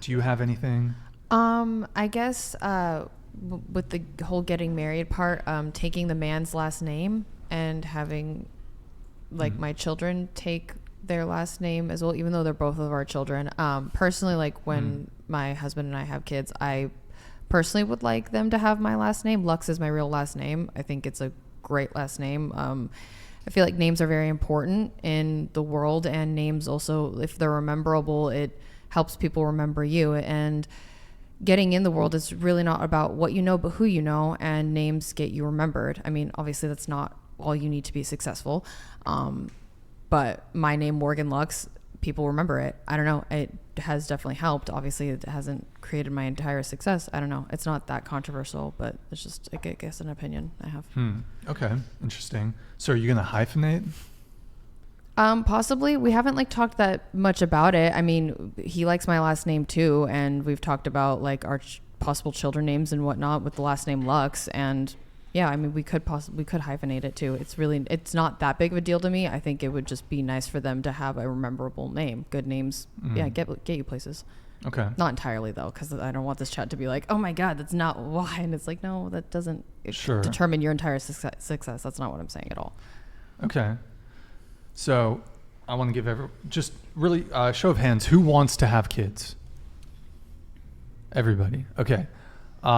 Do you have anything? I guess with the whole getting married part, taking the man's last name and having like my children take their last name as well, even though they're both of our children. Personally, like when my husband and I have kids, I personally would like them to have my last name. Lux is my real last name. I think it's a great last name. I feel like names are very important in the world, and names also, if they're memorable, it helps people remember you. And getting in the world is really not about what you know, but who you know, and names get you remembered. I mean, obviously that's not all you need to be successful. But my name, Morgan Lux, people remember it. I don't know. It has definitely helped. Obviously it hasn't created my entire success. I don't know. It's not that controversial, but it's just, I guess, an opinion I have. Okay. Interesting. So are you going to hyphenate? Possibly. We haven't like talked that much about it. I mean, he likes my last name too, and we've talked about like our possible children names and whatnot with the last name Lux. And yeah, I mean, we could hyphenate it too. It's not that big of a deal to me. I think it would just be nice for them to have a memorable name. Good names, get you places. Okay. Not entirely though, because I don't want this chat to be like, oh my God, that's not why. And it's like, no, that doesn't determine your entire success. That's not what I'm saying at all. Okay. So I want to give just really show of hands. Who wants to have kids? Everybody. Okay.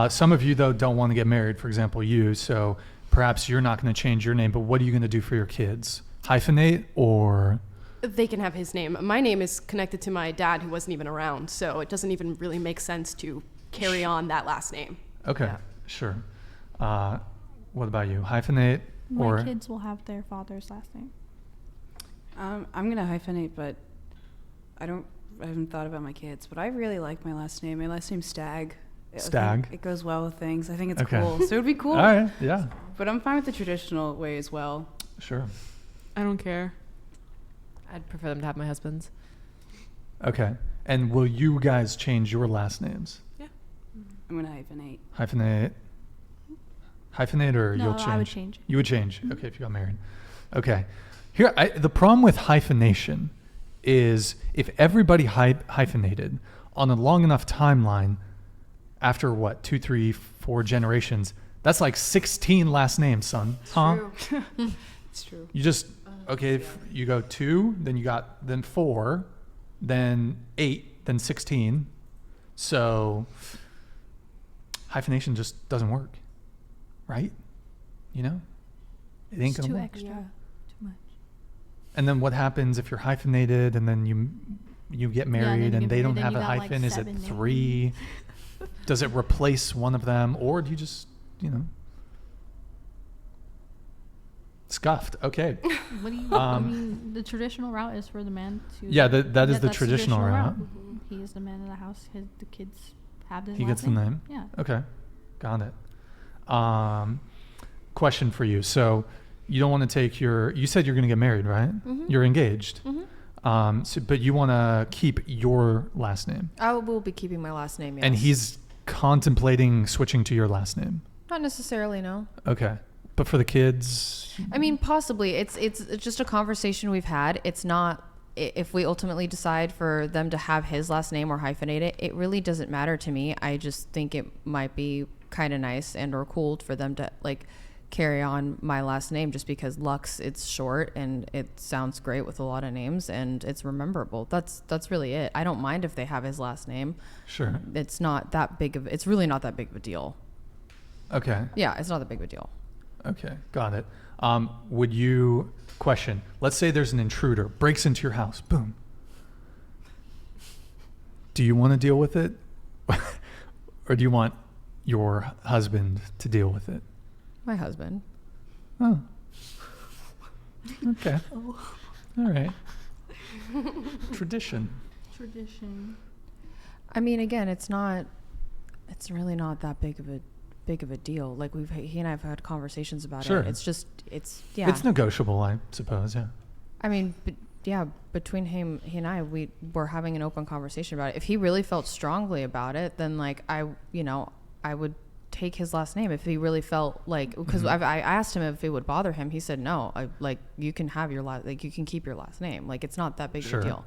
Some of you, though, don't want to get married, for example, you. So perhaps you're not going to change your name, but what are you going to do for your kids? Hyphenate or? They can have his name. My name is connected to my dad, who wasn't even around. So it doesn't even really make sense to carry on that last name. Okay. Yeah. Sure. What about you? Hyphenate or? My kids will have their father's last name. I'm going to hyphenate, but I haven't thought about my kids, but I really like my last name. My last name's Stagg. Stagg. It goes well with things. I think it's cool. So it would be cool. All right. Yeah. But I'm fine with the traditional way as well. Sure. I don't care. I'd prefer them to have my husband's. Okay. And will you guys change your last names? Yeah. I'm going to hyphenate. Hyphenate or no, you'll change? I would change. You would change. Okay, if you got married. Okay. Here, the problem with hyphenation is if everybody hyphenated on a long enough timeline, after what, 2, 3, 4 generations, that's like 16 last names, son. True. It's true. You just, if you go 2, then 4, then 8, then 16. So hyphenation just doesn't work, right? You know? It ain't It's gonna too work. extra. Yeah. Too much. And then what happens if you're hyphenated and then you get married and they don't have a hyphen? Is it 3? Does it replace one of them, or do you just, scuffed? Okay. What do you? I mean, the traditional route is for the man to. Yeah, that is the that's traditional route. Mm-hmm. He is the man of the house. The kids have his. He last gets the name. Yeah. Okay, got it. Question for you. So you don't want to take you said you're going to get married, right? Mm-hmm. You're engaged. Mm-hmm. But you want to keep your last name. I will be keeping my last name, yes. And he's contemplating switching to your last name. Not necessarily, no. Okay. But for the kids? I mean, possibly. It's just a conversation we've had. It's not, if we ultimately decide for them to have his last name or hyphenate it, it really doesn't matter to me. I just think it might be kind of nice and or cool for them to like carry on my last name, just because Lux, it's short and it sounds great with a lot of names and it's rememberable. That's really it. I don't mind if they have his last name. Sure. It's really not that big of a deal. Okay. Yeah, it's not that big of a deal. Okay, got it. Question, let's say there's an intruder, breaks into your house, boom. Do you want to deal with it? Or do you want your husband to deal with it? My husband. Oh. Okay. All right. Tradition. I mean, again, it's really not that big of a deal. Like he and I have had conversations about it. It's negotiable, I suppose. Yeah. I mean, between he and I, we were having an open conversation about it. If he really felt strongly about it, then like I would take his last name if he really felt like, because I asked him if it would bother him. He said no. You can have your last, like you can keep your last name. Like it's not that big of a deal.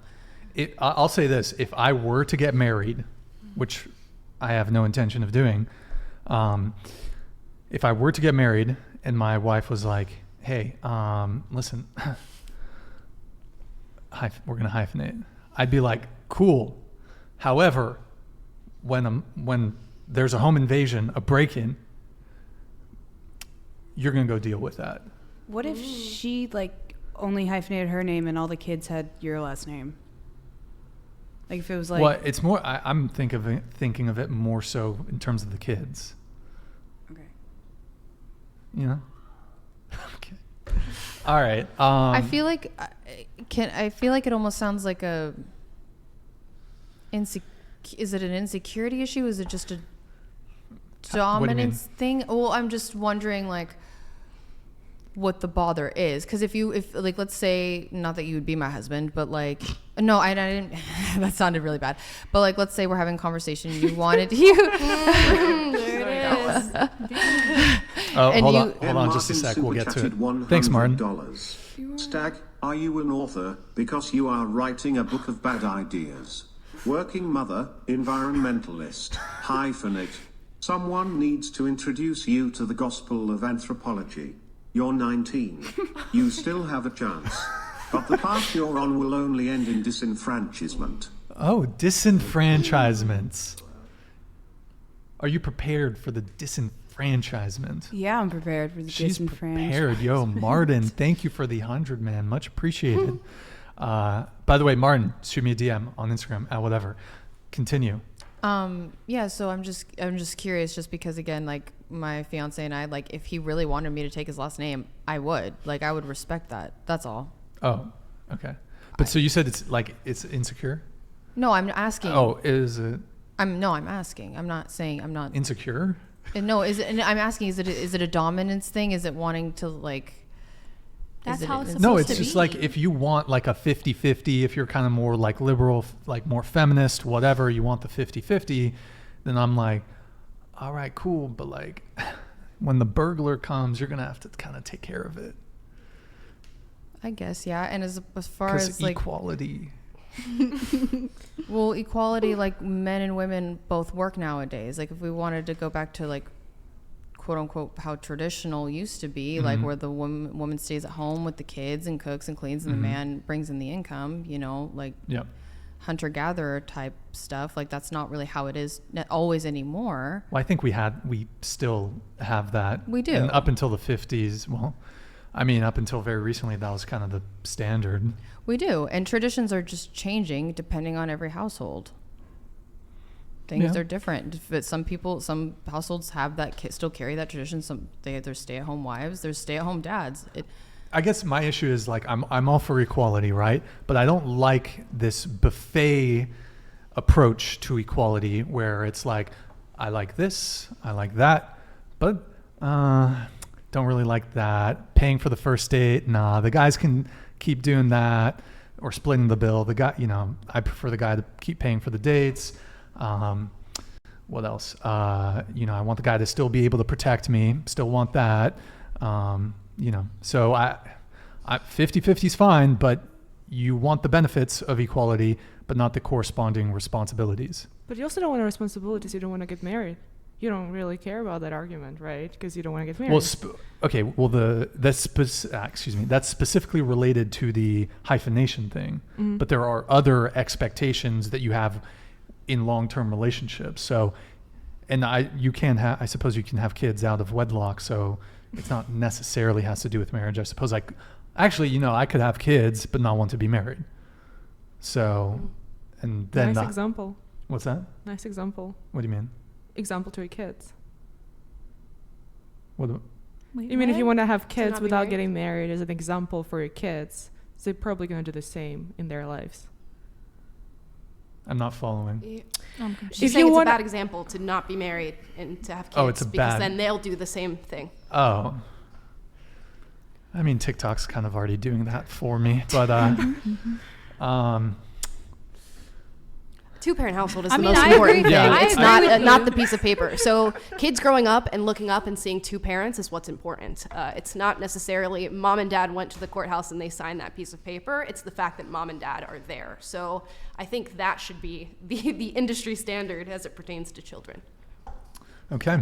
I'll say this: if I were to get married which I have no intention of doing, if I were to get married and my wife was like, hey, listen, we're going to hyphenate, I'd be like, cool. However, when there's a home invasion, a break-in, you're going to go deal with that. What if she like only hyphenated her name and all the kids had your last name? Like if it was like... Well, it's more, I'm thinking of it more so in terms of the kids. Okay. You know? Okay. All right. I feel like it almost sounds like is it an insecurity issue? Is it just a dominance thing? Well, I'm just wondering like what the bother is, because if like, let's say, not that you would be my husband, but like, no, I didn't. That sounded really bad. But like, let's say we're having a conversation. You wanted there it is. Oh, hold on, just a sec. We'll get to it. Thanks, Martin. Stag, are you an author? Because you are writing a book of bad ideas. Working mother, environmentalist, hyphenate. Someone needs to introduce you to the gospel of anthropology. You're 19. You still have a chance. But the path you're on will only end in disenfranchisement. Oh, disenfranchisements. Are you prepared for the disenfranchisement? Yeah, I'm prepared for the disenfranchisement. She's prepared. Yo, Martin, thank you for the 100, man. Much appreciated. By the way, Martin, shoot me a DM on Instagram, whatever. Continue. Yeah, so I'm just curious, just because, again, like my fiance and I, like, if he really wanted me to take his last name, I would respect that. That's all. Oh, okay. But so you said it's insecure? No, I'm asking. Oh, is it? I'm asking. I'm not saying I'm not insecure. No, I'm asking, is it a dominance thing? Is it wanting to like? That's how it's supposed no, to it's be. just like if you want like a 50-50, if you're kind of more like liberal, like more feminist, whatever, you want the 50-50, then I'm like, all right, cool. But like when the burglar comes, you're going to have to kind of take care of it. I guess, yeah. And as far as like equality. Well, equality, like men and women both work nowadays. Like if we wanted to go back to like quote unquote how traditional used to be, like where the woman stays at home with the kids and cooks and cleans and the man brings in the income, you know, like hunter gatherer type stuff. Like that's not really how it is always anymore. Well, I think we still have that. We do. And up until the 50s, well, I mean, up until very recently, that was kind of the standard. We do. And traditions are just changing depending on every household. Things are different. But some households have that, still carry that tradition. There's stay-at-home wives, there's stay-at-home dads. I guess my issue is like, I'm all for equality, right? But I don't like this buffet approach to equality where it's like, I like this, I like that, but don't really like that. Paying for the first date, nah, the guys can keep doing that, or splitting the bill. The guy, you know, I prefer the guy to keep paying for the dates. What else? You know, I want the guy to still be able to protect me. Still want that. You know, so I 50-50 is fine, but you want the benefits of equality, but not the corresponding responsibilities. But you also don't want the responsibilities. You don't want to get married. You don't really care about that argument, right? Because you don't want to get married. Well, okay. Well, that's specifically related to the hyphenation thing. But there are other expectations that you have in long-term relationships. So, and I suppose you can have kids out of wedlock. So it's not necessarily has to do with marriage. I suppose actually, you know, I could have kids but not want to be married. So, and then nice example. What's that? Nice example. What do you mean? Example to your kids. Wait, I mean, if you want to have kids without married? getting married as an example for your kids, so they're probably going to do the same in their lives. I'm not following. She's saying it's a bad example to not be married and to have kids. Oh, it's because then they'll do the same thing. Oh. I mean, TikTok's kind of already doing that for me, but Two-parent household is I the mean, most I important agree. thing. Yeah, It's I agree not with not you. the piece of paper. So kids growing up and looking up and seeing two parents is what's important. It's not necessarily mom and dad went to the courthouse and they signed that piece of paper. It's the fact that mom and dad are there. So I think that should be the industry standard as it pertains to children. Okay.